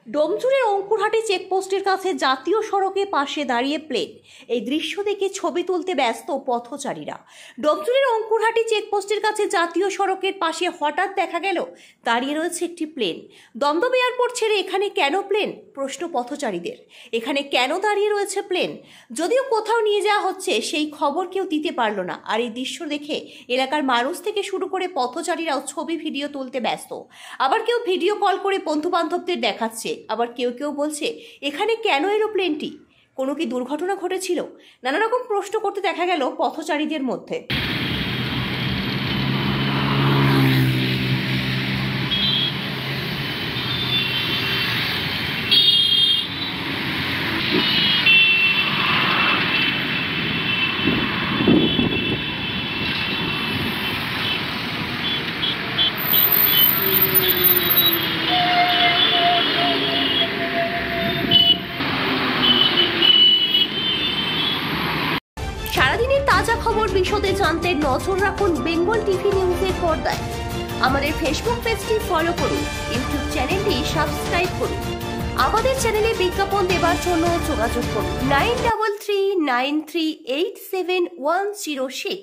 ডোমজুড়ের অঙ্কুরহাটি চেকপোস্টের কাছে জাতীয় সড়কের পাশে দাঁড়িয়ে প্লেন। এই দৃশ্য দেখে ছবি তুলতে ব্যস্ত পথচারীরা। ডোমজুড়ের অঙ্কুরহাটি চেকপোস্টের কাছে জাতীয় সড়কের পাশে হঠাৎ দেখা গেল দাঁড়িয়ে রয়েছে একটি প্লেন। দমদম এয়ারপোর্ট ছেড়ে এখানে কেন প্লেন? প্রশ্ন পথচারীদের। এখানে কেন দাঁড়িয়ে রয়েছে প্লেন? যদিও কোথাও নিয়ে যাওয়া হচ্ছে সেই খবর কেউ দিতে পারল না। আর এই দৃশ্য দেখে এলাকার মানুষ থেকে শুরু করে পথচারীরাও ছবি ভিডিও তুলতে ব্যস্ত। আবার কেউ ভিডিও কল করে বন্ধু বান্ধবদের দেখাচ্ছে। আবার কেউ কেউ বলছে এখানে কেন এলো প্লেনটি? কোনো কি দুর্ঘটনা ঘটেছিল? নানা রকম প্রশ্ন করতে দেখা গেল পথচারীদের মধ্যে। সারাদিনের তাজা খবর বিশদে জানতে নজর রাখুন বেঙ্গল টিভি নিউজের পর্দায়। আমাদের ফেসবুক পেজটি ফলো করুন, ইউটিউব চ্যানেলটি সাবস্ক্রাইব করুন। আমাদের চ্যানেলে বিজ্ঞাপন দেওয়ার জন্য যোগাযোগ করুন 9339387106।